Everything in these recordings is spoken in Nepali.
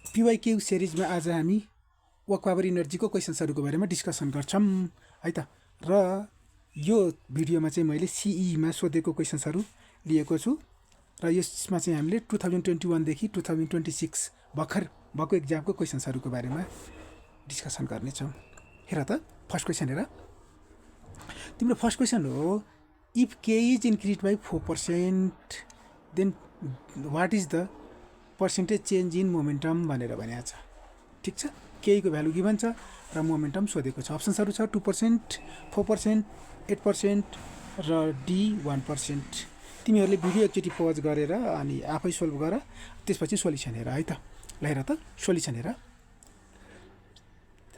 PYQ सिरिजमा आज हामी वर्क पावर इनर्जीको क्वेसन्सहरूको बारेमा डिस्कसन गर्छौँ है त। र यो भिडियोमा चाहिँ मैले CEमा सोधेको क्वेसन्सहरू लिएको छु र यसमा चाहिँ हामीले 2021 देखि 2026 भर्खर भएको एक्जामको क्वेसन्सहरूको बारेमा डिस्कसन गर्नेछौँ। हेर त फर्स्ट क्वेसन हेर। तिम्रो फर्स्ट क्वेसन हो, if K is increase by 4% then what is the percentage change in momentum भनेर भनेको छ। ठिक छ, K को भ्यालु गिभन छ र मोमेन्टम सोधेको छ। अप्सन्सहरू छ 2%, 4%, 8% र D 1%। तिमीहरूले भिडियो एकचोटि पज गरेर अनि आफै सोल्भ गर, त्यसपछि सोल्युसन हेर है त। ल हेर त सोल्युसन हेर।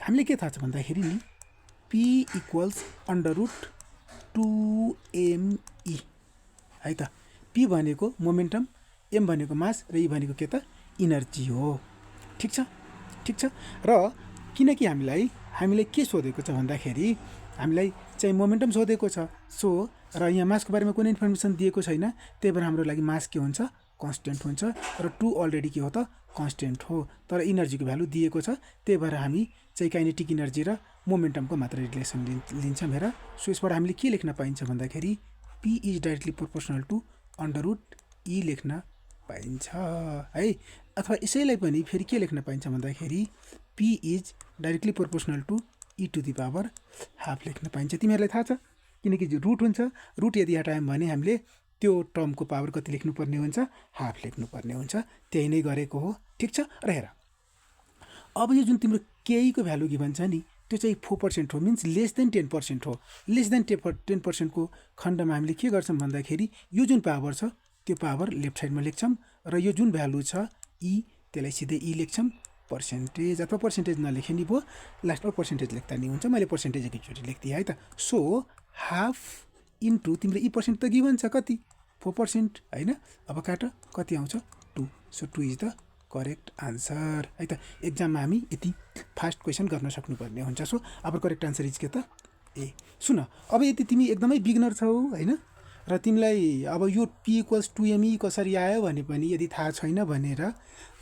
हामीले के थाहा छ भन्दाखेरि नि P equals under root 2ME है त। P भनेको मोमेन्टम, M भनेको मास र E भनेको के त इनर्जी हो। ठिक छ, ठिक छ। र किनकि हामीलाई के सोधेको छ भन्दाखेरि हामीलाई चाहिँ मोमेन्टम सोधेको छ। सो र यहाँ मासको बारेमा कुनै इन्फर्मेसन दिएको छैन, त्यही भएर हाम्रो लागि मास के हुन्छ, कन्स्टेन्ट हुन्छ र 2 अलरेडी के हो त कन्स्टेन्ट हो। तर इनर्जीको भ्यालु दिएको छ, त्यही भएर हामी चाहिँ काइनेटिक इनर्जी र मोमेन्टमको मात्र रिलेसन लिन्छौँ। हेर, सो यसबाट हामीले के लेख्न पाइन्छ भन्दाखेरि P is directly proportional to under root E लेख्न पाइन्छ है। अथवा यसैलाई पनि फेरि के लेख्न पाइन्छ भन्दाखेरि P is directly proportional to E to the power half लेख्न पाइन्छ। तिमीहरूलाई थाहा छ, किनकि रुट हुन्छ, रुट यदि हटायौँ भने हामीले त्यो टर्मको पावर कति लेख्नुपर्ने हुन्छ, हाफ लेख्नुपर्ने हुन्छ। त्यही नै गरेको हो। ठिक छ। र हेर, अब यो जुन तिम्रो K को भ्यालु गिभन छ नि, त्यो चाहिँ 4% हो, मिन्स लेस देन 10% हो। लेस देन 10%को खण्डमा हामीले के गर्छौँ भन्दाखेरि यो जुन पावर छ त्यो पावर लेफ्ट साइडमा लेख्छौँ र यो जुन भ्यालु छ E, त्यसलाई सिधै E लेख्छौँ। पर्सेन्टेज अथवा पर्सेन्टेज नलेखे नि भयो, लास्टमा पर्सेन्टेज लेख्दा नि हुन्छ। मैले पर्सेन्टेज एकैचोटि लेख्दिएँ है त। सो हाफ इन्टु तिम्रो E% त गिभन छ कति, 4% होइन। अब काट, कति आउँछ 2। So 2 is the correct answer है त। एक्जाममा हामी यति फास्ट क्वेसन गर्न सक्नुपर्ने हुन्छ। सो अब करेक्ट आन्सर इज के त ए। सुन, अब यदि तिमी एकदमै बिगनर छौ होइन र तिमीलाई अब यो P इक्वल्स 2ME कसरी आयो भने पनि यदि थाहा छैन भनेर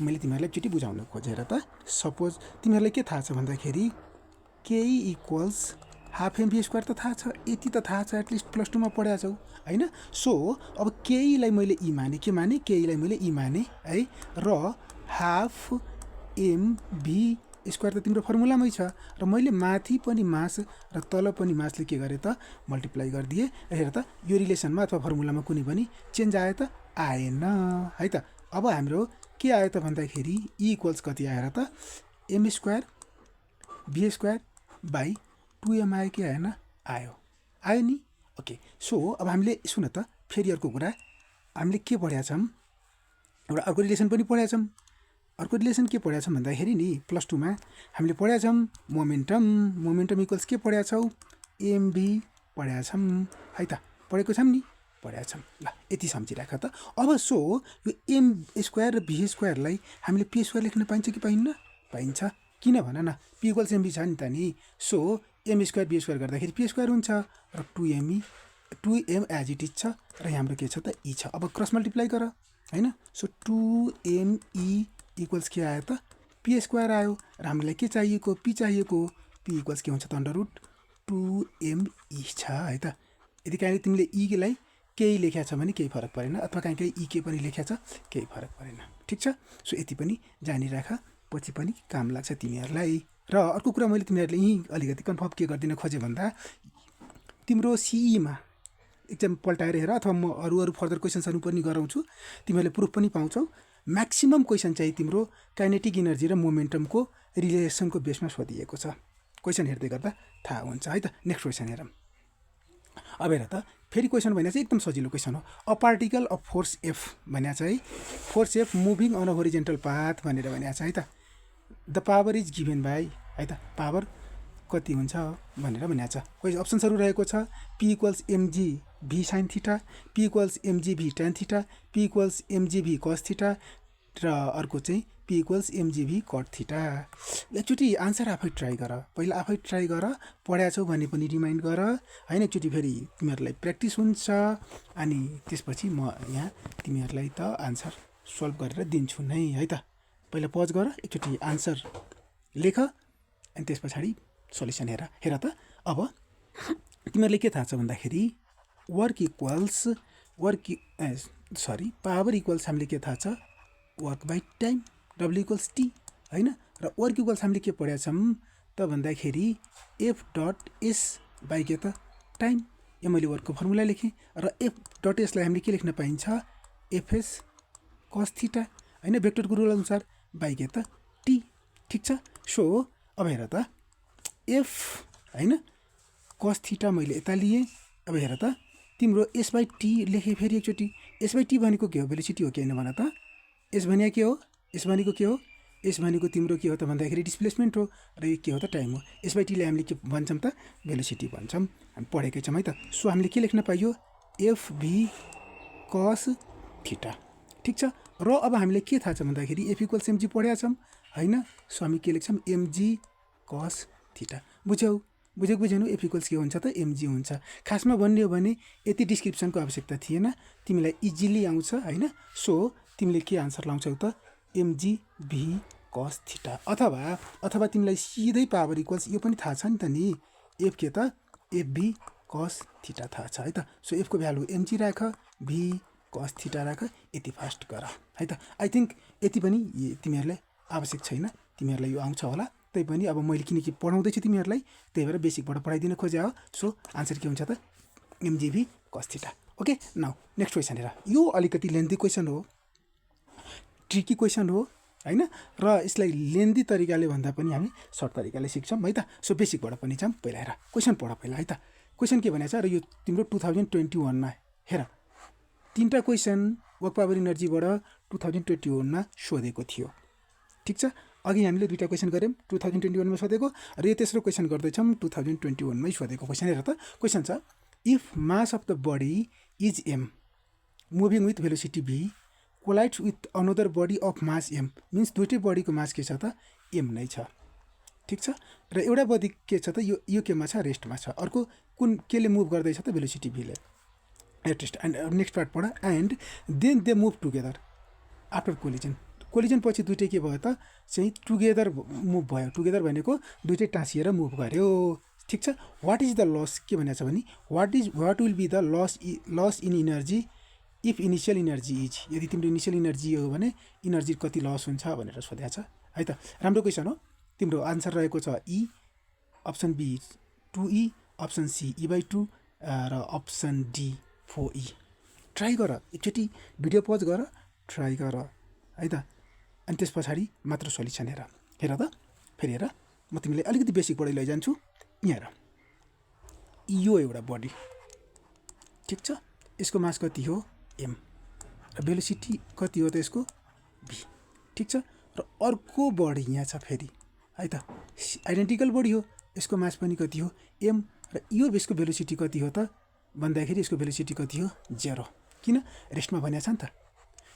मैले तिमीहरूलाई एकचोटि बुझाउन खोजेर त। सपोज तिमीहरूलाई के थाहा छ भन्दाखेरि K इक्वल्स हाफ mv² त थाहा छ, यति त थाहा छ, एटलिस्ट प्लस 2 मा पढाएको छौ होइन। सो अब K लाई मैले E माने, के माने, K लाई मैले E माने है। र हाफ mv² त तिम्रो फर्मुलामै छ र मैले माथि पनि मास र तल पनि मासले के गरे त मल्टिप्लाई गरिदिए। हेर त, यो रिलेसनमा अथवा फर्मुलामा कुनै पनि चेन्ज आयो त आएन है त। अब हाम्रो के आयो त भन्दाखेरि E इक्वल्स कति आएर त m² v² बाई 2m आयो कि आएन, आयो, आयो नि। ओके, सो अब हामीले सुन त फेरि अर्को कुरा, हामीले के पढाएको छौँ, एउटा अर्को रिलेसन पनि पढाएको छौँ। अर्को रिलेसन के पढाएको छौँ भन्दाखेरि नि प्लस 2 मा हामीले पढाएको छौँ मोमेन्टम। मोमेन्टम इक्वल्स के पढाएको छौँ, mv पढाएको छौँ है त। पढेको छौँ नि, पढाएको छौँ। ल यति सम्झिराख त। अब सो यो m² र v² लाई हामीले p² लेख्न पाइन्छ कि पाइन्न, पाइन्छ। किन भन न, p इक्वल्स mv छ नि त नि। सो m² v² गर्दाखेरि p² हुन्छ र 2m एज इट इज छ र हाम्रो के छ त E छ। अब क्रस मल्टिप्लाई गर होइन। सो 2me इक्वल्स के आयो त p² आयो र हामीलाई के चाहिएको, p चाहिएको। p इक्वल्स के हुन्छ त अन्डर रुट 2me छ है त। यदि कहीँ तिमीले E लाई केही लेख्या छ भने केही फरक परेन, अथवा कहीँ E के पनि लेख्या छ केही फरक परेन। ठिक छ। सो यति पनि जानिराख, पछि पनि काम लाग्छ तिमीहरूलाई। र अर्को कुरा मैले तिमीहरूलाई यहीँ अलिकति कन्फर्म के गरिदिन खोजेँ भन्दा, तिम्रो CEमा एक्जाम पल्टाएर हेर, अथवा म अरू फर्दर क्वेसन्सहरू पनि गराउँछु, तिमीहरूले प्रुफ पनि पाउँछौ। म्याक्सिमम क्वेसन चाहिँ तिम्रो काइनेटिक इनर्जी र मोमेन्टमको रिलेसनको बेसमा सोधिएको छ। क्वेसन हेर्दै गर्दा थाहा हुन्छ है त। नेक्स्ट क्वेसन हेरौँ। अब हेर त, फेरि क्वेसन भने चाहिँ एकदम सजिलो क्वेसन हो। A particle of force F भन्या छ है। Force F moving on a horizontal path भनेर भन्या छ है त। The power is given by है त, पावर कति हुन्छ भनेर भन्या छ। अप्सन्सहरू रहेको छ P equals mg v sin theta, P equals mg v tan theta, P equals mg v cos theta र अर्को चाहिँ P equals mg v cot theta. एकचोटि आन्सर आफै ट्राई गर, पहिला आफै ट्राई गर, पढाएको छौ भने पनि रिमाइन्ड गर होइन। एकचोटि फेरि तिमीहरूलाई प्र्याक्टिस हुन्छ अनि त्यसपछि म यहाँ तिमीहरूलाई त आन्सर सल्भ गरेर दिन्छु नै है त। पहिला पज गर, एकचोटि आन्सर लेख अनि त्यस पछाडि सल्युसन हेर त। अब तिमीहरूले के थाहा छ भन्दाखेरि पावर इक्वल्स हामीले के थाहा छ, work by time, W equals T होइन। र वर्क इक्वल्स हामीले के पढेका छौँ त भन्दाखेरि एफ डट एस बाई के त टाइम। यो मैले वर्कको फर्मुला लेखेँ र एफ डट एसलाई हामीले के लेख्न पाइन्छ, एफएस कस थीटा होइन, भेक्टरको रुल अनुसार बाई के त टी। ठिक छ। सो अब हेर त एफ होइन कस थीटा मैले यता लिएँ। अब हेर त तिम्रो एस बाई टी लेखेँ फेरि एकचोटि। एस बाई टी भनेको के हो, भेलोसिटी हो कि होइन भन त। एस भनेको के हो, एस भनेको के हो, एस भनेको तिम्रो के हो त भन्दाखेरि डिस्प्लेसमेन्ट हो र यो के हो त टाइम हो। एस बाई टीलाई हामीले के भन्छौँ त, भेलोसिटी भन्छौँ। हामी पढेकै छौँ है त। सो हामीले के लेख्न पाइयो, एफभी कस थीटा। ठिक छ। र अब हामीले के थाहा छ भन्दाखेरि एफ इक्वल्स एमजी पढेका छौँ होइन। सो हामी के लेख्छौँ, MG cos theta. बुझेनौ, F equals के हुन्छ त, एमजी हुन्छ। खासमा भन्ने हो भने यति डिस्क्रिप्सनको आवश्यकता थिएन, तिमीलाई इजिली आउँछ होइन। सो तिमीले के आन्सर लाउँछौ त, एमजी भी कस थीटा। अथवा तिमीलाई सिधै पावर इक्वल्स यो पनि थाहा छ नि त नि, एफ के त एफभी कस थीटा थाहा छ है त। सो एफको भ्यालु एमजी राख, भी कस थीटा राख, यति फास्ट गर है त। आई थिङ्क यति पनि तिमीहरूलाई आवश्यक छैन, तिमीहरूलाई यो आउँछ होला। त्यही पनि अब मैले किनकि पढाउँदैछु तिमीहरूलाई, त्यही भएर बेसिकबाट पढाइदिन खोजे हो। सो आन्सर के हुन्छ त, MGV cos theta. Okay, now next question here. यो अलिकति लेन्दी क्वेसन हो, ट्रिकी क्वेसन हो होइन। र यसलाई लेन्दी तरिकाले भन्दा पनि हामी सर्ट तरिकाले सिक्छौँ है त। सो बेसिकबाट पनि जाऊँ। पहिला हेर क्वेसन पढ पहिला है त। क्वेसन के भनेको छ र यो तिम्रो 2021मा हेर, 3टा क्वेसन वर्क पावर इनर्जीबाट 2021मा सोधेको थियो। ठिक छ। अघि हामीले 2टा क्वेसन गऱ्यौँ 2021मा सोधेको, र यो तेस्रो क्वेसन गर्दैछौँ 2021मै सोधेको क्वेसन। हेर त क्वेसन छ, if mass of the body is M moving with velocity V collides with another body of mass M, means दुइटै बडीको मास के छ त, एम नै छ। ठिक छ। र एउटा बडी के छ त, यो केमा छ, रेस्टमा छ। अर्को कुन केले मुभ गर्दैछ त, भेलोसिटी भीले। एटलिस्ट एन्ड नेक्स्ट पार्ट पढ। And then they move together after collision पछि दुइटै के भयो त चाहिँ टुगेदर मुभ भयो। टुगेदर भनेको दुइटै टाँसिएर मुभ गर्यो। ठिक छ। वाट इज द लस, के भनेको छ भने what will be the loss in energy if initial energy is, यदि तिम्रो इनिसियल इनर्जी हो भने इनर्जी कति लस हुन्छ भनेर सोधेको छ है त। राम्रो क्वेसन हो। तिम्रो आन्सर रहेको छ E, option B 2E, option C E/2 र अप्सन डी 4E। ट्राई गर, एकचोटि भिडियो पज गर, ट्राई गर है त। अनि त्यस पछाडि मात्र सोल्युसन हेर त। फेरि हेर, म तिमीलाई अलिकति बेसिकबाट लैजान्छु। यहाँ हेर, यो एउटा बडी ठिक छ। यसको मास कति हो, एम, र भेलोसिटी कति हो त यसको, भी। ठिक छ। र अर्को बडी यहाँ छ फेरि है त, आइडेन्टिकल बडी हो, यसको मास पनि कति हो, एम, र यो यसको भेलोसिटी कति हो त भन्दाखेरि यसको भेलोसिटी कति हो, 0। किन, रेस्टमा भनेको छ नि त।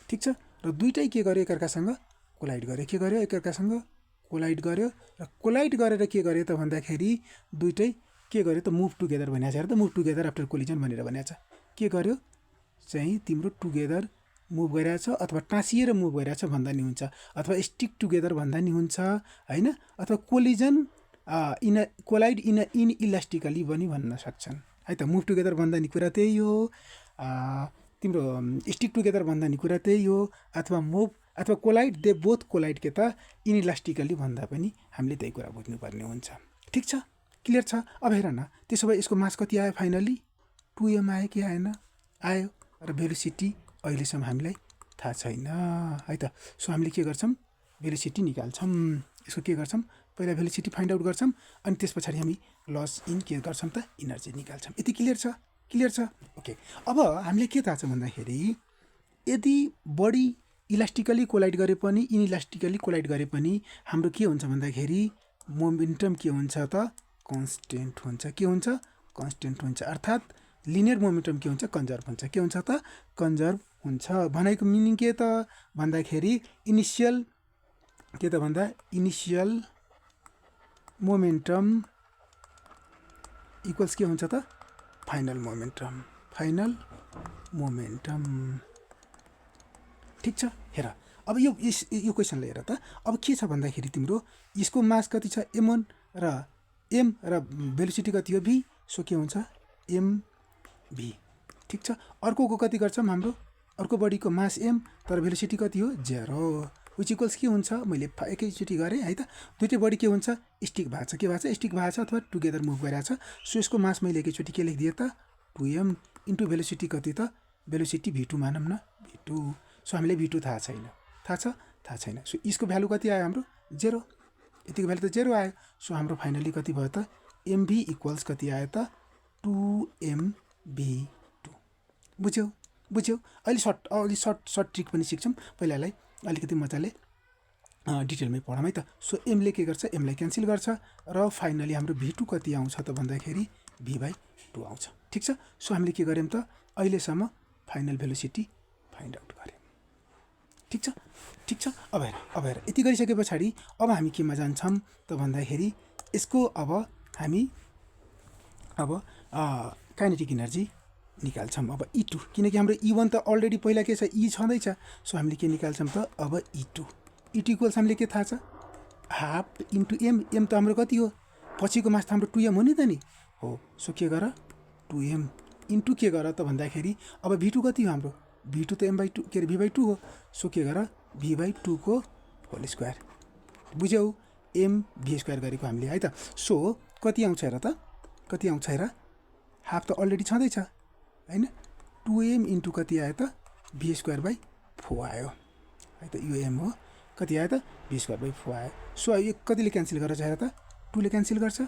ठिक छ। र दुइटै के गर्यो, एकअर्कासँग कोलाइड गर्यो। के गर्यो, एकअर्कासँग कोलाइड गर्यो। र कोलाइड गरेर के गर्यो त भन्दाखेरि दुइटै के गर्यो त, मुभ टुगेदर भनेको छ। हेर त, मुभ टुगेदर आफ्टर कोलिजन भनेर भनेको छ। के गर्यो चाहिँ तिम्रो टुगेदर मुभ गरिरहेको छ, अथवा टाँसिएर मुभ गरिरहेको छ भन्दा नि हुन्छ, अथवा स्टिक टुगेदर भन्दा नि हुन्छ होइन, अथवा कोलाइड इन इलास्टिकली पनि भन्न सक्छन् है त। मुभ टुगेदर भन्दा नि कुरा त्यही हो, तिम्रो स्टिक टुगेदर भन्दा नि कुरा त्यही हो, अथवा कोलाइड, दे बोथ कोलाइड के त इनइलास्टिकली भन्दा पनि हामीले त्यही कुरा बुझ्नुपर्ने हुन्छ। ठिक छ, क्लियर छ। अब हेर न, त्यसो भए यसको मास कति आयो फाइनली, 2m आयो कि आएन, आयो। र भेलोसिटी अहिलेसम्म हामीलाई थाहा छैन है त। सो हामीले के गर्छौँ, भेलोसिटी निकाल्छौँ। यसको के गर्छौँ, पहिला भेलोसिटी फाइन्ड आउट गर्छौँ, अनि त्यस पछाडि हामी लस इन के गर्छौँ त, इनर्जी निकाल्छौँ। यति क्लियर छ। ओके, अब हामीले के थाहा छ भन्दाखेरि यदि बडी इलास्टिकली कोलाइड गरे पनि इनइलास्टिकली कोलाइड गरे पनि हाम्रो के हुन्छ भन्दाखेरि मोमेन्टम के हुन्छ त, कन्स्टेन्ट हुन्छ। के हुन्छ, कन्स्टेन्ट हुन्छ। अर्थात् लिनियर मोमेन्टम के हुन्छ, कन्जर्भ हुन्छ। के हुन्छ त, कन्जर्भ हुन्छ। भनेको मिनिङ के त भन्दाखेरि इनिसियल मोमेन्टम इक्वल्स के हुन्छ त, फाइनल मोमेन्टम। ठिक छ। हेर, अब यो क्वेसनलाई हेर त। अब के छ भन्दाखेरि तिम्रो यसको मास कति छ m1 र m र भेलोसिटी कति हो v, सो के हुन्छ mv। ठिक छ, अर्कोको कति गर्छौँ हाम्रो अर्को बडीको मास m तर भेलोसिटी कति हो 0, विच इक्वल्स के हुन्छ मैले एकैचोटि गरेँ है त। दुईटै बडी के हुन्छ स्टिक भएको छ, के भएको छ स्टिक भएको छ अथवा टुगेदर मुभ गरिरहेको छ। सो यसको मास मैले एकैचोटि के लेखिदिएँ त 2m इन्टु भेलोसिटी कति त भेलोसिटी v2 मानौँ न v2। सो हामीले v2 थाहा छैन, थाहा छैन। सो यसको भ्यालु कति आयो हाम्रो 0, यतिको भ्यालु त 0 आयो। सो हाम्रो फाइनली कति भयो त mv इक्वल्स कति आयो त 2mv2। बुझ्यौ। अहिले सर्ट ट्रिक पनि सिक्छौँ, पहिलालाई अलिकति मजाले डिटेलमै पढौँ है त। सो एमले के गर्छ एमलाई क्यान्सल गर्छ र फाइनली हाम्रो v2 कति आउँछ त भन्दाखेरि v/2 आउँछ। ठिक छ, सो हामीले के गर्यौँ त अहिलेसम्म फाइनल भेलोसिटी फाइन्ड आउट गर्यौँ। ठिक छ। अब हेर यति गरिसके पछाडि अब हामी केमा जान्छौँ त भन्दाखेरि यसको अब हामी काइनेटिक इनर्जी निकाल्छौँ। अब E2, किनकि हाम्रो E1 त अलरेडी पहिला के छ E छँदैछ। सो हामीले के निकाल्छौँ त अब E2 इक्वल्स हामीले के थाहा छ हाफ इन्टु m त हाम्रो कति हो पछिको मास त हाम्रो 2m हो नि त नि हो। सो के गर 2m इन्टु के गर त भन्दाखेरि अब v2 कति हो हाम्रो v2 त m/2 के अरे v/2 हो। सो के गर v/2 को होल स्क्वायर, बुझ्यौ m v स्क्वायर गरेको हामीले है त। सो कति आउँछ हेर त कति आउँछ हेर, हाफ त अलरेडी छँदैछ हैन, 2m इन्टु कति आयो त v²/4 आयो है त। यो m हो, कति आयो त v²/4 आयो। सो यो कतिले क्यान्सल गर्छ हेर त 2 ले क्यान्सल गर्छ।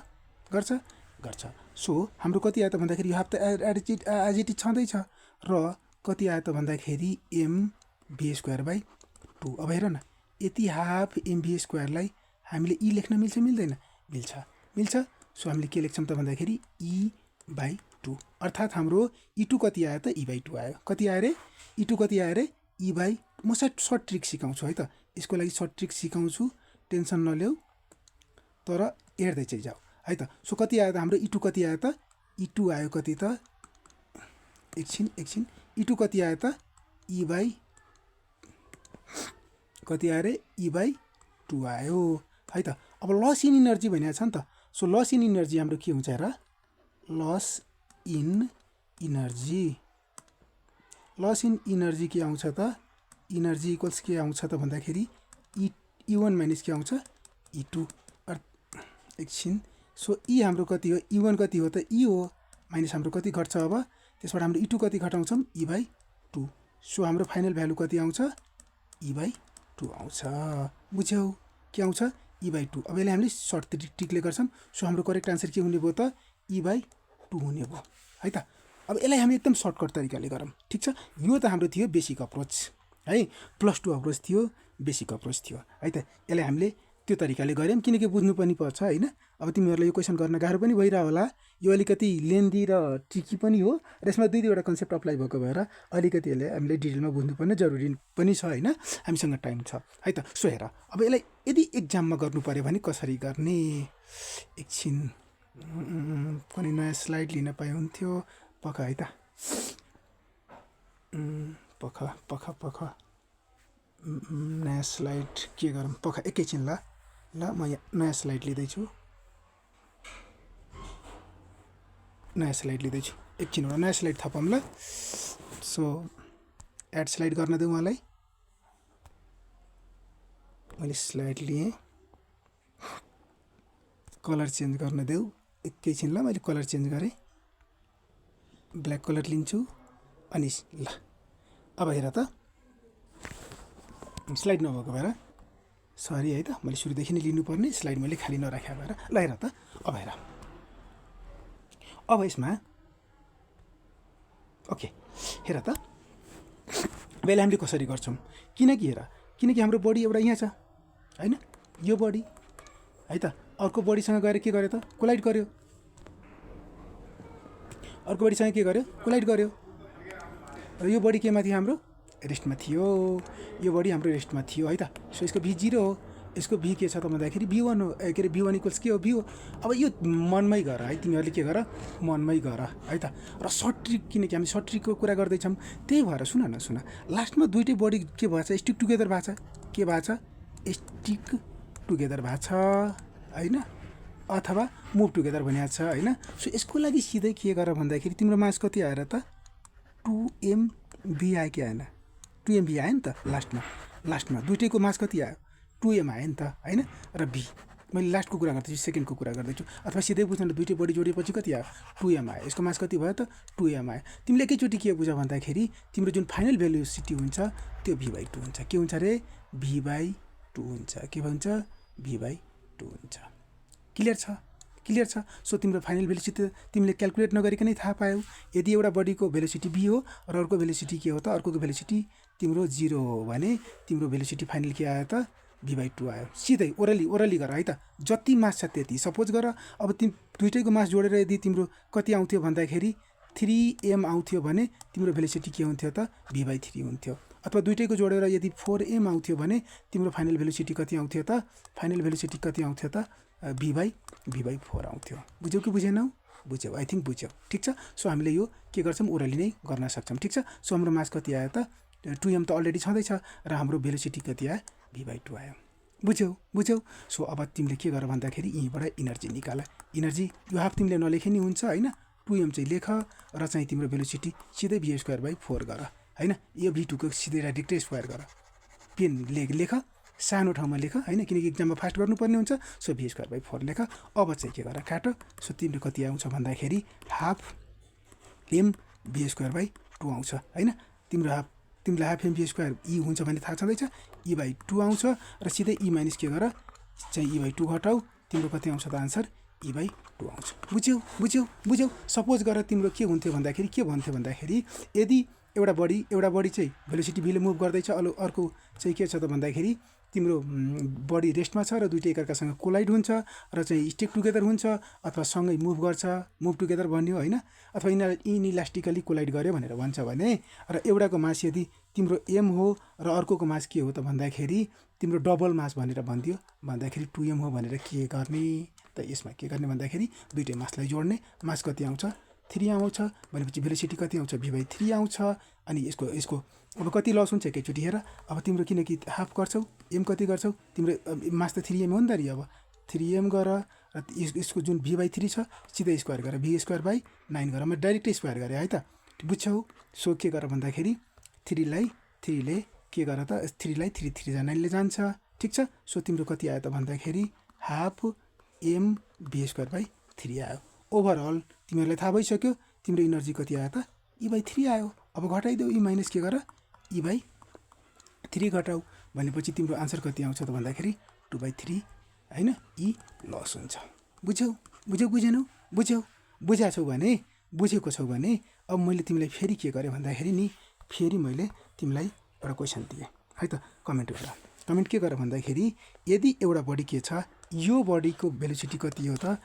सो हाम्रो कति आयो त भन्दाखेरि यो हाफ त एज इट इज छँदैछ र कति आयो त भन्दाखेरि m v²/2। अब हेर न यति हाफ m v² लाई हामीले e लेख्न मिल्छ मिल्दैन, मिल्छ। सो हामीले के लेख्छौँ त भन्दाखेरि e/2 अर्थात् हाम्रो e2 कति आयो त e/2 आयो। कति आयो रे e2 कति आयो रे e/, म सर्ट ट्रिक सिकाउँछु है त, यसको लागि सर्ट ट्रिक सिकाउँछु, टेन्सन नलेऊ तर हेर्दै चाहिँ जाऊ है त। सो कति आयो त हाम्रो e2 कति आयो त e2 आयो कति त एकछिन e2 कति आयो त कति आयो रे e/2 आयो है त। अब लस इन इनर्जी भनेको छ नि त। सो लस इन इनर्जी हाम्रो के हुन्छ हेर, लस इन इनर्जी के आउँछ त इनर्जी इक्वल्स के आउँछ त भन्दाखेरि E1 माइनस के आउँछ E2 एकछिन। सो E हाम्रो कति हो E1 कति हो त E हो माइनस हाम्रो कति घट्छ अब त्यसबाट हाम्रो E2 कति घटाउँछौँ E/2। सो हाम्रो फाइनल भ्यालु कति आउँछ E/2 आउँछ, बुझ्यौ के आउँछ E/2। अब यसलाई हामीले सर्ट ट्रिकले गर्छौँ। सो हाम्रो करेक्ट आन्सर के हुने भयो त E/2 हुने भयो है त। अब यसलाई हामी एकदम सर्टकट तरिकाले गरौँ, ठिक छ। यो त हाम्रो थियो बेसिक अप्रोच है, +2 अप्रोच थियो, बेसिक अप्रोच थियो है त। यसलाई हामीले त्यो तरिकाले गऱ्यौँ किनकि बुझ्नु पनि पर्छ हैन। अब तिमीहरूलाई यो क्वेसन गर्न गाह्रो पनि भइरह होला, यो अलिकति लेन्दी र ट्रिकी पनि हो र यसमा दुई दुईवटा कन्सेप्ट अप्लाई भएको भएर अलिकति यसले हामीले डिटेलमा बुझ्नुपर्ने जरुरी पनि छ हैन, हामीसँग टाइम छ है त। सो हेर अब यसलाई यदि एक्जाममा गर्नु पर्यो भने कसरी गर्ने, एकछिन कुनै नयाँ स्लाइड लिन पाए हुन्थ्यो, पख है त पख नयाँ स्लाइड के गरौँ पख एकैछिन ल म यहाँ नयाँ स्लाइड लिँदैछु एकछिन नयाँ स्लाइड थपौँ ल। सो एड स्लाइड गर्न देऊ मलाई, मैले स्लाइड लिएँ, कलर चेन्ज गर्न देऊ एकैछिन ल। मैले कलर चेन्ज गरेँ, ब्ल्याक कलर लिन्छु अनि ल। अब हेर त स्लाइड नभएको भएर सरी है त, मैले सुरुदेखि नै लिनुपर्ने स्लाइड मैले खाली नराखेको भएर। ल हेर त अब हेर, अब यसमा ओके हेर त यसलाई हामीले कसरी गर्छौँ, किनकि हाम्रो बडी एउटा यहाँ छ हैन, यो बडी है त अर्को बडीसँग गएर के गर्यो त कोलाइड गर्यो, अर्को बडीसँग के गर्यो कोलाइड गर्यो र यो बडी केमा थियो हाम्रो रेस्टमा थियो, यो बडी हाम्रो रेस्टमा थियो है त। सो यसको v0 हो, यसको भी के छ त भन्दाखेरि v1 हो, के अरे v1 इक्वल्स के हो, v हो। अब यो मनमै गर है, तिमीहरूले के गर, मनमै गर है त। र सर्ट ट्रिक, किनकि हामी सर्ट ट्रिकको कुरा गर्दैछौँ, त्यही भएर सुन लास्टमा दुइटै बडी के भएछ, स्टिक टुगेदर भएको छ, के भएको छ, स्टिक टुगेदर भएको छ होइन, अथवा मुभ टुगेदर भनिएको छ होइन। सो यसको लागि सिधै के गर भन्दाखेरि तिम्रो मास कति आएर त 2mv आयो कि आएन, 2mv आयो नि त लास्टमा दुइटैको मास कति आयो, 2m आयो नि त होइन। र v मैले लास्टको कुरा गर्दैछु, सेकेन्डको कुरा गर्दैछु, अथवा सिधै बुझ्न दुइटै बडी जोडिएपछि कति आयो, 2m आयो। यसको मास कति भयो त, 2m आयो। तिमीले एकैचोटि के बुझ भन्दाखेरि तिम्रो जुन फाइनल भेलोसिटी हुन्छ त्यो v/2 हुन्छ। के हुन्छ रे, v/2 हुन्छ। के भन्छ, v/2 हुन्छ। क्लियर छ। सो तिम्रो फाइनल भेलोसिटी तिमीले क्यालकुलेट नगरिकनै थाहा पायौ। यदि एउटा बडीको भेलोसिटी v हो र अर्को भेलोसिटी के हो त, अर्कोको भेलोसिटी तिम्रो 0 हो भने तिम्रो भेलोसिटी फाइनल के आयो त, v/2 आयो। सिधै ओरली गर है त, जति मास छ त्यति। सपोज गर अब दुइटैको मास जोडेर यदि तिम्रो कति आउँथ्यो भन्दाखेरि 3m आउँथ्यो भने तिम्रो भेलोसिटी के हुन्थ्यो त, v/3 हुन्थ्यो। अथवा दुइटैको जोडेर यदि 4m आउँथ्यो भने तिम्रो फाइनल भेलोसिटी कति आउँथ्यो त, v/4 आउँथ्यो। बुझ्यौ कि बुझेनौ? बुझ्यौ, आई थिङ्क बुझ्यौ। ठिक छ। सो हामीले यो के गर्छौँ, ओरली नै गर्न सक्छौँ। ठिक छ। सो हाम्रो मास कति आयो त, 2m त अलरेडी छँदैछ र हाम्रो भेलोसिटी कति आयो, v/2 आयो। बुझ्यौ। सो अब तिमीले के गर भन्दाखेरि यहीँबाट इनर्जी निकाल। इनर्जी यो हाफ तिमीले नलेखे नि हुन्छ होइन, 2m चाहिँ लेख र चाहिँ तिम्रो भेलोसिटी सिधै v²/4 गर होइन। यो v2 को सिधै डाइरेक्टै स्क्वायर गर, पेन लेख, सानो ठाउँमा लेख होइन, किनकि इक्जाममा फास्ट गर्नुपर्ने हुन्छ। सो v²/4 लेख। अब चाहिँ के गर, काट। सो तिम्रो कति आउँछ भन्दाखेरि हाफ m v²/2 आउँछ होइन। तिमीलाई हाफ m v² e हुन्छ भन्ने थाहा छँदैछ, e/2 आउँछ र सिधै e माइनस के गर चाहिँ e/2 घटाउ, तिम्रो कति आउँछ त आन्सर, e/2 आउँछ। बुझ्यौ। सपोज गर तिम्रो के हुन्थ्यो भन्दाखेरि यदि एउटा बडी चाहिँ भेलोसिटी भीले मुभ गर्दैछ, अर्को चाहिँ के छ त भन्दाखेरि तिम्रो बडी रेस्टमा छ र दुइटै एकअर्कासँग कोलाइड हुन्छ र चाहिँ स्टिक टुगेदर हुन्छ, अथवा सँगै मुभ गर्छ, मुभ टुगेदर भन्यो होइन, अथवा इनइलास्टिकली कोलाइड गर्यो भनेर भन्छ भने, र एउटाको मास यदि तिम्रो m हो र अर्कोको मास के हो त भन्दाखेरि तिम्रो डबल मास भनेर भनिदियो भन्दाखेरि 2m हो भनेर के गर्ने त, यसमा के गर्ने भन्दाखेरि दुइटै मासलाई जोड्ने। मास कति आउँछ, 3 आउँछ भनेपछि भेलोसिटी कति आउँछ, v/3 आउँछ। अनि यसको अब कति लस हुन्छ एकैचोटि हेर। अब तिम्रो किनकि हाफ गर्छौ, m कति गर्छौ, तिम्रो मास त 3m हो नि त, अब 3m गर र यसको जुन v/3 छ सिधै स्क्वायर गर, v²/9 गर। म डाइरेक्टै स्क्वायर गरेँ है त, बुझ्छौ। सो के गर भन्दाखेरि 3 के गर त, 3 जा 9ले जान्छ। ठिक छ। सो तिम्रो कति आयो त भन्दाखेरि हाफ m v²/3 आयो। ओभरअल तिमीहरूलाई थाहा भइसक्यो तिम्रो इनर्जी कति आयो त, e/3 आयो। अब घटाइदेऊ, e माइनस के गर, e/3 घटाउ भनेपछि तिम्रो आन्सर कति आउँछ त भन्दाखेरि 2/3 होइन, e लस हुन्छ। बुझेको छौ भने अब मैले तिमीलाई फेरि के गरेँ भन्दाखेरि नि, फेरि मैले तिमीलाई एउटा क्वेसन दिएँ है त। कमेन्ट के गर भन्दाखेरि यदि एउटा बडी के छ, यो बडीको भेलोसिटी कति हो त,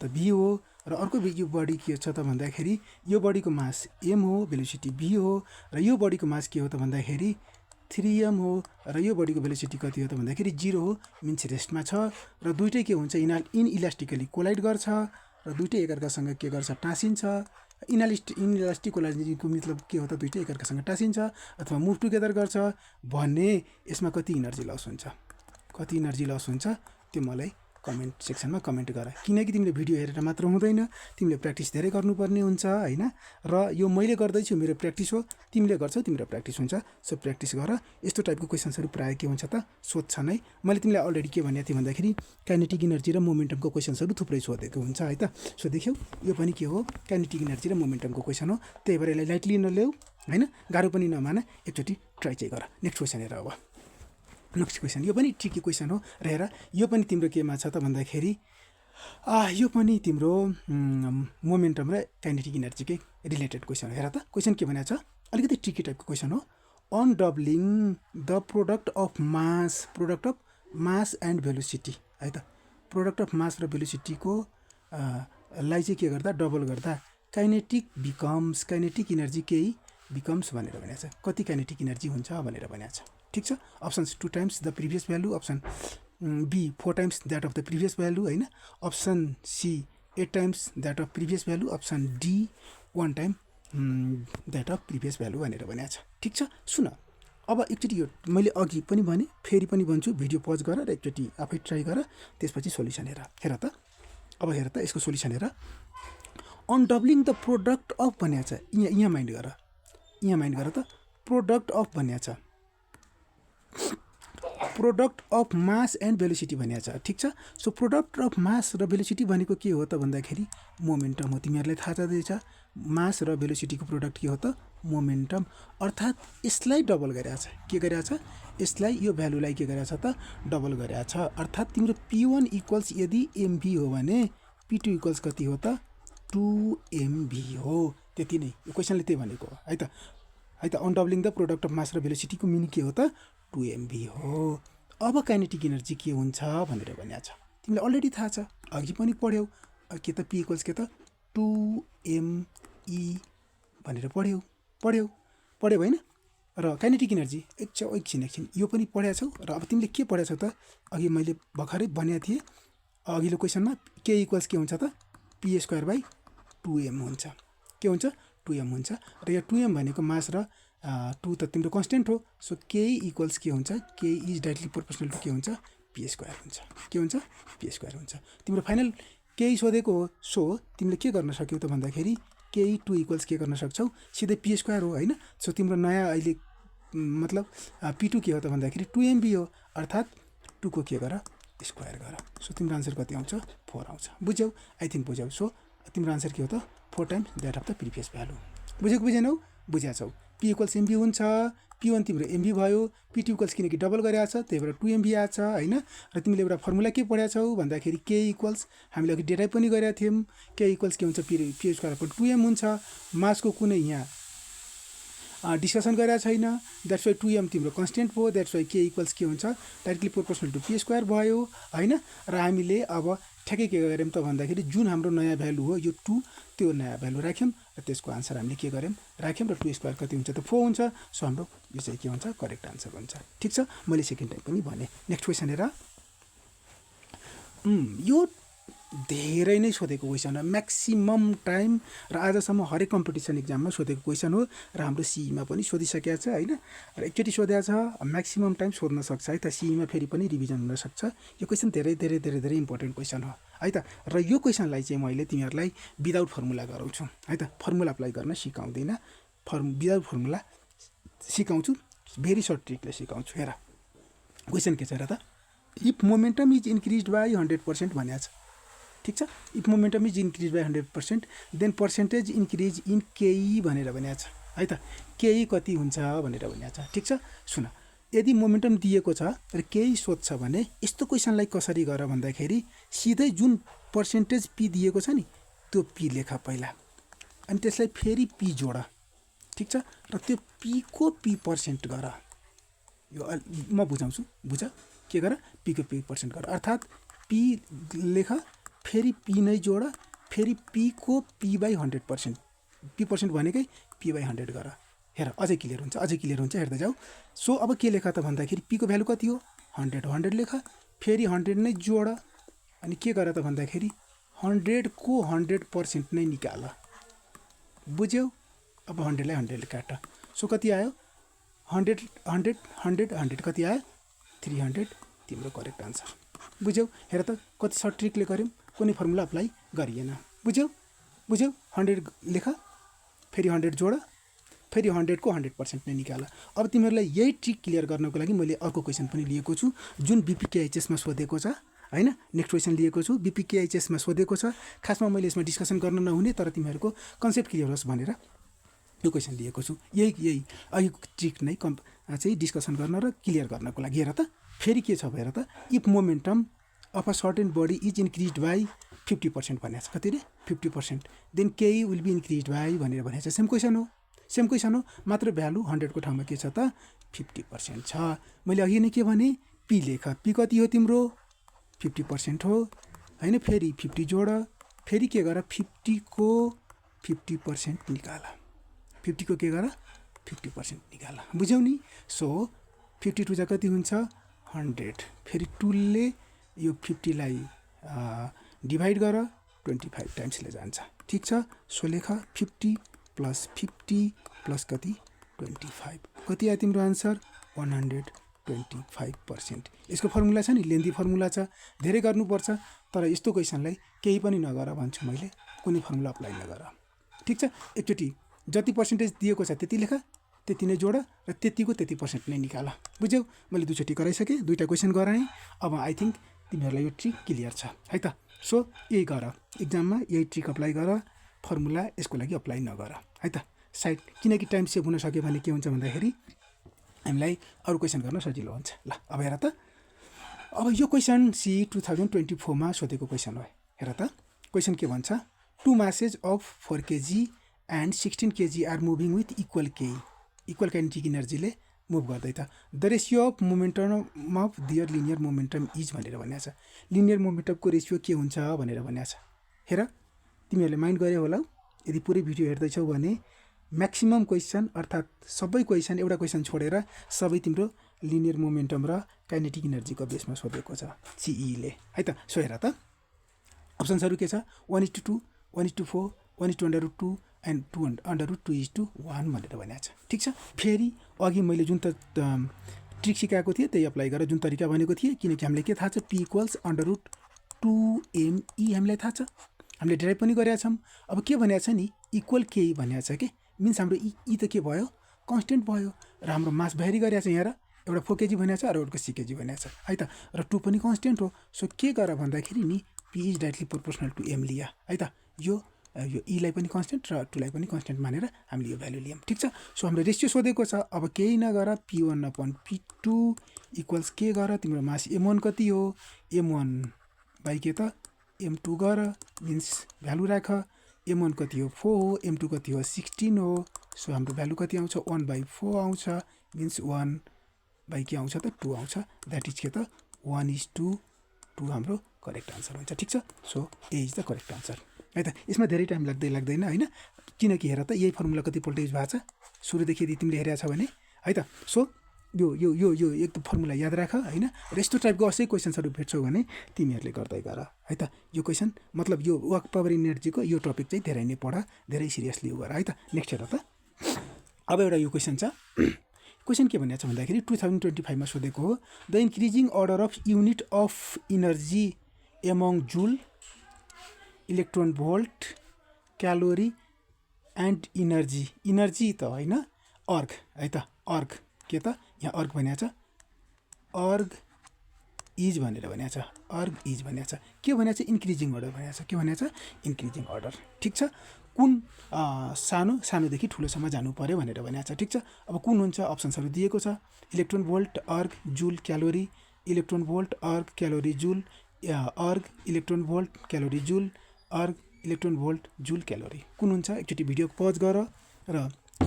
v हो, र अर्को बडी के छ त भन्दाखेरि यो बडीको मास m हो, भेलोसिटी v हो, र यो बडीको मास के हो त भन्दाखेरि 3m हो, र यो बडीको भेलोसिटी कति हो त भन्दाखेरि 0 हो, मिन्स रेस्टमा छ, र दुइटै के हुन्छ, इनइलास्टिकली कोलाइड गर्छ र दुइटै एकअर्कासँग के गर्छ, टाँसिन्छ। इनइलास्टिक कोलाइडको मतलब के हो त, दुइटै एकअर्कासँग टाँसिन्छ अथवा मुभ टुगेदर गर्छ भन्ने। यसमा कति इनर्जी लस हुन्छ त्यो मलाई कमेन्ट सेक्सनमा कमेन्ट गर, किनकि तिमीले भिडियो हेरेर मात्र हुँदैन, तिमीले प्र्याक्टिस धेरै गर्नुपर्ने हुन्छ होइन। र यो मैले गर्दैछु मेरो प्र्याक्टिस हो, तिमीले गर्छौ तिम्रो प्र्याक्टिस हुन्छ। सो प्र्याक्टिस गर। यस्तो टाइपको क्वेसन्सहरू प्रायः के हुन्छ त, सोध्छ नै। मैले तिमीलाई अलरेडी के भनेको थिएँ भन्दाखेरि काइनेटिक इनर्जी र मोमेन्टमको क्वेसन्सहरू थुप्रै सोधेको हुन्छ है त। सो देख्यौ, यो पनि के हो, काइनेटिक इनर्जी र मोमेन्टमको क्वेसन हो। त्यही भएर यसलाई लाइटली नल्याऊ होइन, गाह्रो पनि नमान, एकचोटि ट्राई चाहिँ गर। नेक्स्ट क्वेसन हेर। अब नेक्स्ट क्वेसन, यो पनि ट्रिकी क्वेसन हो र हेर, यो पनि तिम्रो केमा छ त भन्दाखेरि यो पनि तिम्रो मोमेन्टम र काइनेटिक इनर्जीकै रिलेटेड क्वेसन हो। हेर त क्वेसन के भनेको छ, अलिकति ट्रिकी टाइपको क्वेसन हो। On doubling the product of mass and velocity है त, प्रोडक्ट अफ मास र भेलोसिटीको लाई चाहिँ के गर्दा, डबल गर्दा काइनेटिक इनर्जी केही बिकम्स भनेर भनेको छ। कति काइनेटिक इनर्जी हुन्छ भनेर भनेको छ। ठिक छ। Option 2 times the previous value, option B 4 times that of the previous value होइन, option C 8 times that of previous value, option D 1 time that of previous value भनेर भनेको छ। ठिक छ। सुन अब एकचोटि यो मैले अघि पनि भने फेरि पनि भन्छु, भिडियो पज गर र एकचोटि आफै ट्राई गर, त्यसपछि सोल्युसन हेर त। अब हेर त यसको सोल्युसन हेर। On doubling the product of भनेको छ, यहाँ माइन्ड गर त, प्रोडक्ट अफ भनेको छ, product of mass and velocity भनेको छ। ठिक छ। सो प्रोडक्ट अफ मास र भेलोसिटी भनेको के हो त भन्दाखेरि मोमेन्टम हो। तिमीहरूलाई थाहा छँदैछ मास र भेलोसिटीको प्रोडक्ट के हो त मोमेन्टम, अर्थात् यसलाई डबल गरेको छ। के गरेको छ? यसलाई यो भ्यालुलाई के गरेको छ त डबल गरेको छ। अर्थात् तिम्रो P1 इक्वल्स यदि MV हो भने P2 इक्वल्स कति हो त 2MV हो। त्यति नै, यो क्वेसनले त्यही भनेको हो है त। On doubling the product of mass र भेलोसिटीको मिनिङ के हो त 2MV हो। अब काइनेटिक एनर्जी के हुन्छ भनेर भनेको छ, तिमीलाई अलरेडी थाहा छ, अघि पनि पढ्यौ के त P इक्वल्स के त 2ME भनेर पढ्यौ होइन। र काइनेटिक एनर्जी एकछिन यो पनि पढेको छौ। र अब तिमीले के पढेको छौ त, अघि मैले भर्खरै भनेको थिएँ अघिल्लो क्वेसनमा के इक्वल्स के हुन्छ त P²/2M हुन्छ। के हुन्छ 2M हुन्छ। र यो 2M भनेको मास र 2 त तिम्रो कन्स्टेन्ट हो। सो K इक्वल्स के हुन्छ, K is directly proportional to के हुन्छ P² हुन्छ। के हुन्छ P² हुन्छ। तिम्रो फाइनल केही सोधेको हो। सो तिमीले के गर्न सक्यौ त भन्दाखेरि K2 इक्वल्स के गर्न सक्छौ सिधै P² हो होइन। सो तिम्रो नयाँ अहिले मतलब P2 के हो त भन्दाखेरि 2MV हो, अर्थात् 2 को के गर स्क्वायर गर। सो तिम्रो आन्सर कति आउँछ 4 आउँछ। बुझ्यौ? आई थिङ्क बुझ्यौ। सो तिम्रो आन्सर के हो त 4 times that of the previous value. बुझेको बुझेनौ? बुझ्या छौ। P इक्वल्स MV हुन्छ, P1 तिम्रो MV भयो, P2 इक्वल्स किनकि डबल गरेको छ त्यही भएर 2MV आएको छ होइन। र तिमीले एउटा फर्मुला के पढाएको छौ भन्दाखेरि K इक्वल्स, हामीले अघि डेराइभ पनि गरेका थियौँ, K इक्वल्स के हुन्छ P²/2M हुन्छ। मासको कुनै यहाँ डिस्कसन गरेको छैन, द्याट्स वाइ 2M तिम्रो कन्स्टेन्ट भयो, द्याट्स वाइ K इक्वल्स के हुन्छ डाइरेक्टली प्रोपोर्सनल टु P² भयो होइन। र हामीले अब ठ्याक्कै के गर्यौँ त भन्दाखेरि जुन हाम्रो नयाँ भ्यालु हो यो 2, त्यो नयाँ भ्यालु राख्यौँ र त्यसको आन्सर हामीले के गर्यौँ राख्यौँ, र 2² कति हुन्छ त 4 हुन्छ। सो हाम्रो यो चाहिँ के हुन्छ करेक्ट आन्सर हुन्छ। ठिक छ। मैले सेकेन्ड टाइम पनि भने। Next question here. यो धेरै नै सोधेको क्वेसन हो, म्याक्सिमम टाइम र आजसम्म हरेक कम्पिटिसन इक्जाममा सोधेको क्वेसन हो। र हाम्रो सीईमा पनि सोधिसकेको छ होइन। र एकचोटि सोधेको छ, म्याक्सिमम टाइम सोध्न सक्छ है त। सीईमा फेरि पनि रिभिजन हुनसक्छ। यो क्वेसन धेरै धेरै धेरै धेरै इम्पोर्टेन्ट क्वेसन हो है त। र यो क्वेसनलाई चाहिँ मैले तिमीहरूलाई विदाउट फर्मुला गराउँछु है त। फर्मुला अप्लाई गर्न सिकाउँदिनँ, विदाउट फर्मुला सिकाउँछु, भेरी सर्ट ट्रिकले सिकाउँछु। हेर क्वेसन के छ हेर त। If momentum is increase by 100% भनेको छ। ठिक छ। इफ momentum is increase by 100% then percentage increase in K भनेर भनेको छ है त। केई कति हुन्छ भनेर भनेको छ। ठिक छ। सुन, यदि मोमेन्टम दिएको छ र केही सोध्छ भने यस्तो क्वेसनलाई कसरी गर भन्दाखेरि सिधै जुन पर्सेन्टेज P दिएको छ नि त्यो P लेख पहिला, अनि त्यसलाई फेरि P जोड। ठिक छ। र त्यो P को P% गर। यो म बुझाउँछु, बुझ। के गर P को P% गर, अर्थात् P लेख फेरि P नै जोड, फेरि P को P/100%, P% भनेकै P/100 गर। हेर अझै क्लियर हुन्छ, हेर्दै जाऊ। सो अब के लेख त भन्दाखेरि P को भ्यालु कति हो 100 लेख, फेरि 100 नै जोड, अनि के गर त भन्दाखेरि 100 को 100% नै निकाल। बुझ्यौ? अब 100 लाई 100 ले काट। सो कति आयो 100 100 100 100 कति आयो 300, तिम्रो करेक्ट आन्सर। बुझ्यौ? हेर त कति सर्ट ट्रिकले गर्यौँ, कुनै फर्मुला अप्लाई गरिएन। बुझ्यौ? 100 लेख, फेरि 100 जोड, फेरि 100 को 100% नै निकाल। अब तिमीहरूलाई यही ट्रिक क्लियर गर्नको लागि मैले अर्को क्वेसन पनि लिएको छु जुन BPKHS मा सोधेको छ होइन। नेक्स्ट क्वेसन लिएको छु BPKHS मा सोधेको छ। खासमा मैले यसमा डिस्कसन गर्न नहुने तर तिमीहरूको कन्सेप्ट क्लियर होस् भनेर यो क्वेसन लिएको छु। यही अघिको ट्रिक नै चाहिँ डिस्कसन गर्न र क्लियर गर्नको लागि। हेर त फेरि के छ हेर त। If momentum of a certain body is increase by 50% भनेको छ। कति रे 50%, देन केही विल बी इन्क्रिज बाई भनेर भनेको छ। सेम क्वेसन हो, मात्र भ्यालु 100 को ठाउँमा के छ त 50% छ। मैले अघि नै के भने P लेख। P कति हो तिम्रो 50% हो होइन। फेरि 50 जोड, फेरि के गर 50 को 50% निकाल। 50 को के गर 50% निकाल। बुझ्यौ नि? सो 52 जा कति हुन्छ 100 फेरि टुलले यो 50 लाई डिभाइड गर 25 टाइम्सले जान्छ ठीक छ सो लेख 50 प्लस 50 प्लस कति 25 कति आयो तिम्रो आन्सर 125%। यसको फर्मुला छ नि लेन्दी फर्मुला छ धेरै गर्नुपर्छ तर यस्तो क्वेसनलाई केही पनि नगर भन्छु मैले कुनै फर्मुला अप्लाई नगर ठीक छ एकचोटि जति पर्सेन्टेज दिएको छ त्यति लेख त्यति नै जोड र त्यतिको त्यति % नै निकाल बुझ्यौ मैले दुईचोटि गराइसकेँ दुईटा क्वेसन गराएँ अब आई थिंक तिमीहरूलाई यो ट्रिक क्लियर छ है त सो यही गर एक्जाममा यही ट्रिक अप्लाई गर फर्मुला यसको लागि अप्लाई नगर है त साइड किनकि टाइम सेभ हुन सक्यो भने के हुन्छ भन्दाखेरि हामीलाई अरु क्वेसन गर्न सजिलो हुन्छ ल अब हेर त अब यो क्वेसन सी 2024 मा सोधेको क्वेसन हो हेर त क्वेसन के भन्छ to masses of 4 kg and 16 kg are moving with equal kinetic energy ले मुभ गर्दै त the ratio of momentum of their linear momentum is भनेर भनेको छ लिनियर मोमेन्टमको रेशियो के हुन्छ भनेर भनेको छ हेर तिमीहरूले माइन्ड गर्यौ होला यदि पुरै भिडियो हेर्दैछौ भने म्याक्सिमम क्वेसन अर्थात् सबै क्वेसन एउटा क्वेसन छोडेर सबै तिम्रो लिनियर मोमेन्टम र काइनेटिक एनर्जीको बेसमा सोधेको छ सीई ले है त सो हेर त अप्सन्सहरु के छ 1:2 1:4 1:2 and 2/√2:1 भनेर भनेको छ ठीक छ फेरि अघि मैले जुन त ट्रिक सिकाएको थिएँ त्यही अप्लाई गरेर जुन तरिका भनेको थिएँ किनकि हामीले के थाहा छ p = √2me हामीलाई थाहा छ हामीले डेराइभ पनि गरेका छौं अब के भनेको छ नि इक्वल के भनेको छ के मिन्स हाम्रो ई त के भयो कन्स्टेन्ट भयो र हाम्रो मास भ्यारी गरेको छ यहाँ र एउटा 4 kg भनेको छ र एउटा 6 kg भनेको छ है त र 2 पनि कन्स्टेन्ट हो सो के गर भन्दाखेरि नि p is directly proportional to m लिया है त यो e लाई पनि कन्स्टेन्ट र 2 लाई पनि कन्स्टेन्ट मानेर हामीले यो भ्यालु लियौं ठीक छ सो हाम्रो रेशियो सोधेको छ अब केही नगर p1/p2 इक्वल्स के गर तिम्रो मास m1 कति हो m1 बाइ के त m2 गर मिन्स भ्यालु राख m1 कति हो 4 हो m2 कति हो 16 हो सो हाम्रो भ्यालु कति आउँछ 1/4 आउँछ मिन्स 1 बाइ के आउँछ त 2 आउँछ दैट इज के त 1:2 हाम्रो करेक्ट आन्सर हुन्छ ठीक छ so A is the correct answer है त यसमा धेरै टाइम लाग्दैन हैन किनकि हेर त यही फर्मुला कतिपल्ट युज भएको छ सुरुदेखि यदि तिमीले हेरेको छ भने है त सो यो यो यो यो एकदम फर्मुला याद राख हैन र यस्तो टाइपको असै क्वेशन्सहरु भेट्छौ भने तिमीहरूले गर्दै गर है त यो क्वेशन मतलब यो वर्क पावर एनर्जीको यो टपिक चाहिँ धेरै नै पढ धेरै सिरियसली गर है त नेक्स्ट हेर त अब एउटा यो क्वेशन छ क्वेशन के भनेको छ भन्दाखेरि 2025 मा सोधेको हो the increasing order of unit of energy among joule electron volt calorie and energy त हैन अर्ग है त अर्ग के त यहाँ अर्ग भनेको छ अर्ग इज भनेर भनेको छ अर्ग इज भनेको छ के भनेको छ इन्क्रिजिङ अर्डर भनेको छ के भनेको छ इन्क्रिजिङ अर्डर ठीक छ कुन सानोदेखि ठुलोसम्म जानु पर्यो भनेर भनेको छ ठीक छ अब कुन हुन्छ अप्सन्सहरु दिएको छ इलेक्ट्रोन भोल्ट अर्ग जूल क्यालोरी इलेक्ट्रोन भोल्ट अर्ग क्यालोरी जूल अर्ग इलेक्ट्रोन भोल्ट क्यालोरी जूल अर्ग इलेक्ट्रोन भोल्ट जूल क्यालोरी कुन हुन्छ एकचोटि भिडियो पज गर र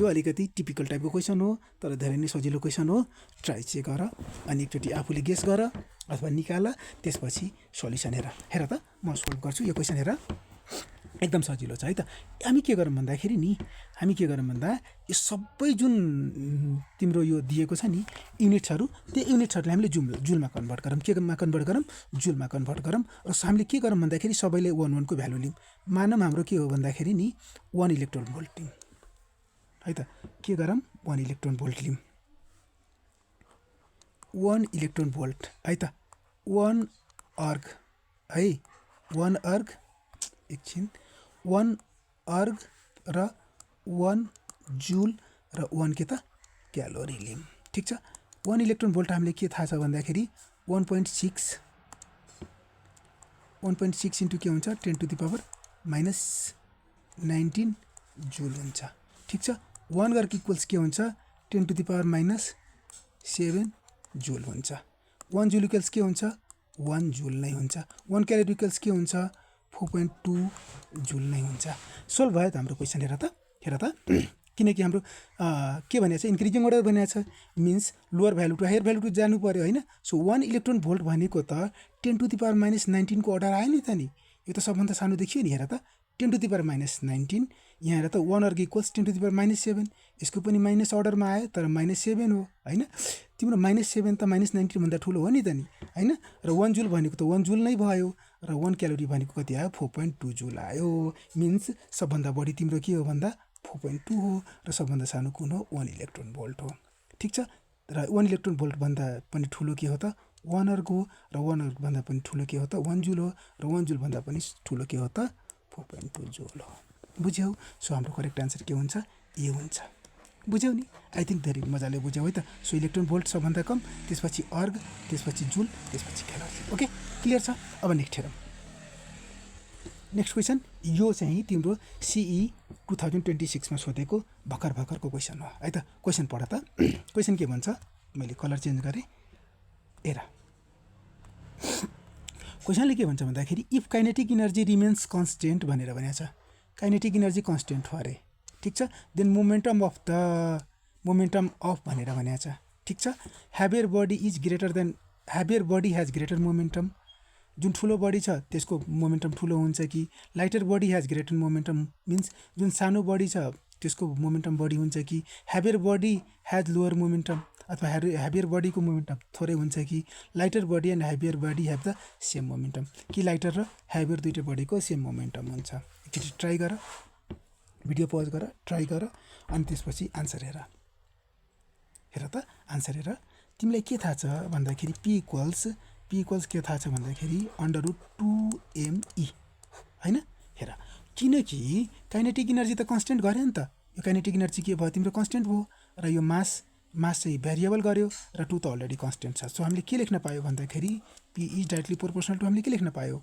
यो अलिकति टिपिकल टाइपको क्वेशन हो तर धेरै नै सजिलो क्वेशन हो ट्राई चाहिँ गर अनि एकचोटि आफूले गेस गर अथवा निकाल त्यसपछि सल्युसन हेर त म सोल्भ गर्छु यो क्वेशन हेर एकदम सजिलो छ है त हामी के गरौँ भन्दाखेरि नि हामी के गरौँ भन्दा यो सबै जुन तिम्रो यो दिएको छ नि युनिट्सहरु त्यो युनिट्सहरुलाई हामीले जुलमा कन्भर्ट गरौँ केमा कन्भर्ट गरौँ जुलमा कन्भर्ट गरौँ र हामीले के गरौँ भन्दाखेरि सबैले 1 1 को भ्यालु लियौँ मानम हाम्रो के हो भन्दाखेरि नि 1 इलेक्ट्रोन भोल्ट लियौँ है त के गरौँ 1 इलेक्ट्रोन भोल्ट लियौँ 1 इलेक्ट्रोन भोल्ट है त 1 अर्ग है 1 अर्ग एकछिन 1 अर्ग र 1 जूल र 1 के त क्यालोरी लियौँ ठीक छ 1 इलेक्ट्रोन भोल्ट हामीले के थाहा छ भन्दाखेरि 1.6 इन्टु के हुन्छ 10⁻⁻19 जूल हुन्छ ठीक छ 1 अर्ग इक्वल्स के हुन्छ 10⁻⁻7 जूल हुन्छ 1 जूल इक्वल्स के हुन्छ 1 जूल नै हुन्छ 1 क्यालोरी इक्वल्स के हुन्छ 4.2 जूल नै हुन्छ सोल्भ भयो त हाम्रो क्वेशन हेर त किनकि हाम्रो के भनेको छ इन्क्रिजिङ अर्डर भनेको छ means lower value to higher value to जानु पर्यो हैन सो 1 इलेक्ट्रोन भोल्ट भनेको त 10⁻⁻19 को अर्डर आयो नि त नि यो त सबभन्दा सानो देखियो नि हेर त 10⁻⁻19 यहाँ हेर त 1 अर्ग इक्वल्स 10⁻⁻7 यसको पनि माइनस अर्डरमा आयो तर -7 हो हैन तिम्रो -7 त -19 भन्दा ठुलो हो नि त नि हैन। र 1 जुल भनेको त 1 जुल नै भयो र 1 क्यालोरी भनेको कति आयो 4.2 जुल आयो। मिन्स सबभन्दा बढी तिम्रो के हो भन्दा 4.2 हो र सबभन्दा सानो कुन हो 1 इलेक्ट्रोन भोल्ट हो। ठिक छ। र 1 इलेक्ट्रोन भोल्ट भन्दा पनि ठुलो के हो त 1 अर्क हो र 1 अर्क भन्दा पनि ठुलो के हो त 1 जुल हो र 1 जुल भन्दा पनि ठुलो के हो त 4.2 जुल हो। बुझ्यौ? सो हाम्रो करेक्ट आन्सर के हुन्छ ए हुन्छ। बुझ्यौ नि? आई थिङ्क धेरै मजाले बुझ्यौ है त। सो इलेक्ट्रोन भोल्ट सबभन्दा कम, त्यसपछि अर्ग, त्यसपछि जुल, त्यसपछि क्यालोरी। ओके, क्लियर छ? अब नेक्स्ट हेरौँ। नेक्स्ट क्वेसन यो चाहिँ तिम्रो सिई 2026 मा सोधेको भर्खरको क्वेसन हो है त। क्वेसन पढ त। क्वेसन के भन्छ? मैले कलर चेन्ज गरेँ। हेर, क्वेसनले के भन्छ भन्दाखेरि if kinetic energy remains constant भनेर भनेको छ। काइनेटिक इनर्जी कन्स्टेन्ट हो अरे। ठिक छ। देन मोमेन्टम अफ भनेर भनेको छ। ठिक छ। Heavier body has greater momentum. जुन ठुलो बडी छ त्यसको मोमेन्टम ठुलो हुन्छ कि lighter body has greater momentum means जुन सानो बडी छ त्यसको मोमेन्टम बढी हुन्छ कि heavier body has lower momentum अथवा हेभियर बडीको मोमेन्टम थोरै हुन्छ कि lighter body and heavier body have the same momentum कि लाइटर र हेभियर दुइटै बडीको सेम मोमेन्टम हुन्छ। एकचोटि ट्राई गर, भिडियो पज गर, ट्राई गर अनि त्यसपछि आन्सर हेर। हेर त आन्सर हेर। तिमीलाई के थाहा छ भन्दाखेरि पी इक्वल्स के थाहा छ भन्दाखेरि √2me हैन। हेर, किनकि काइनेटिक इनर्जी त कन्स्टेन्ट गर्यो नि त। यो काइनेटिक इनर्जी के भयो तिम्रो कन्स्टेन्ट भयो र यो मास चाहिँ भेरिएबल गर्यो र 2 त अलरेडी कन्स्टेन्ट छ। सो हामीले के लेख्न पायो भन्दाखेरि P is directly proportional to हामीले के लेख्न पायो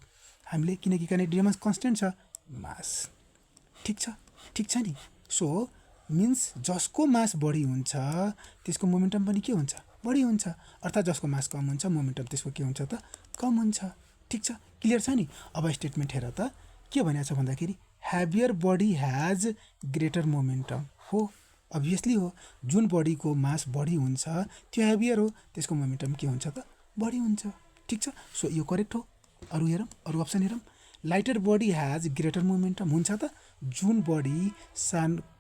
हामीले किनकि काइनेटिक इनर्जी कन्स्टेन्ट छ मास। ठिक छ नि। सो मिन्स जसको मास बढी हुन्छ त्यसको मोमेन्टम पनि के हुन्छ बढी हुन्छ, अर्थात् जसको मास कम हुन्छ मोमेन्टम त्यसको के हुन्छ त कम हुन्छ। ठिक छ, क्लियर छ नि। अब स्टेटमेन्ट हेर त के भनेको छ भन्दाखेरि heavier body has greater momentum हो। अभियसली हो, जुन बडीको मास बढी हुन्छ त्यो हेभियर हो, त्यसको मोमेन्टम के हुन्छ त बढी हुन्छ। ठिक छ। सो यो करेक्ट हो। अरू हेरौँ, अरू अप्सन हेरौँ। Lighter body has greater momentum हुन्छ त। जुन बडी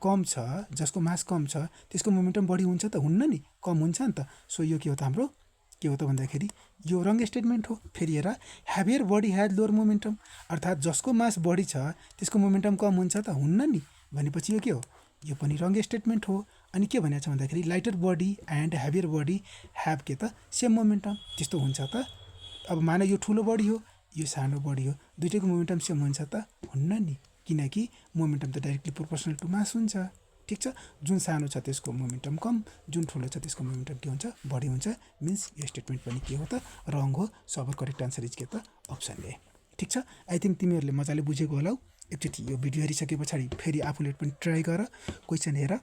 कम छ, जसको मास कम छ त्यसको मोमेन्टम बढी हुन्छ त हुन्न नि, कम हुन्छ नि त। सो यो के हो त हाम्रो के हो त भन्दाखेरि यो रङ स्टेटमेन्ट हो। फेरि हेर, heavier body has lower momentum अर्थात् जसको मास बढी छ त्यसको मोमेन्टम कम हुन्छ त हुन्न नि, भनेपछि यो के हो यो पनि रङ स्टेटमेन्ट हो। अनि के भनेको छ भन्दाखेरि lighter body and heavier body have के त सेम मोमेन्टम। त्यस्तो हुन्छ त? अब मान यो ठुलो बडी हो यो सानो बडी हो, दुइटैको मोमेन्टम सेम हुन्छ त हुन्न नि, किनकि मोमेन्टम त डाइरेक्टली प्रोपोर्सनल टु मास हुन्छ। ठिक छ। जुन सानो छ त्यसको मोमेन्टम कम, जुन ठुलो छ त्यसको मोमेन्टम के हुन्छ बढी हुन्छ। मिन्स यो स्टेटमेन्ट पनि के हो त रङ हो। सो अब करेक्ट आन्सर इज के त अप्सन ए। ठिक छ। आई थिङ्क तिमीहरूले मजाले बुझेको होला। एकचोटि यो भिडियो हेरिसके पछाडि फेरि आफूले पनि ट्राई गर, क्वेसन हेर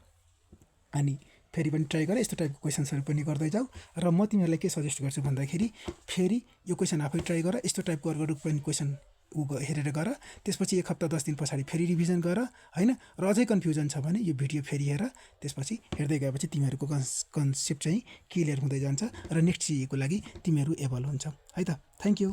अनि फेरि पनि ट्राई गर, यस्तो टाइपको क्वेसन्सहरू पनि गर्दै जाऊ। र म तिमीहरूलाई के सजेस्ट गर्छु भन्दाखेरि फेरि यो क्वेसन आफै ट्राई गर, यस्तो टाइपको अरू पनि क्वेसन हेरेर गर, त्यसपछि 1 हप्ता 10 दिन पछाडि फेरि रिभिजन गर हैन। र अझै कन्फ्युजन छ भने यो भिडियो फेरि हेर, त्यसपछि हेर्दै गएपछि तिमीहरूको कन्सेप्ट चाहिँ क्लियर हुँदै जान्छ र नेक्स्ट सिईको लागि तिमीहरू एबल हुन्छ है त। Thank you.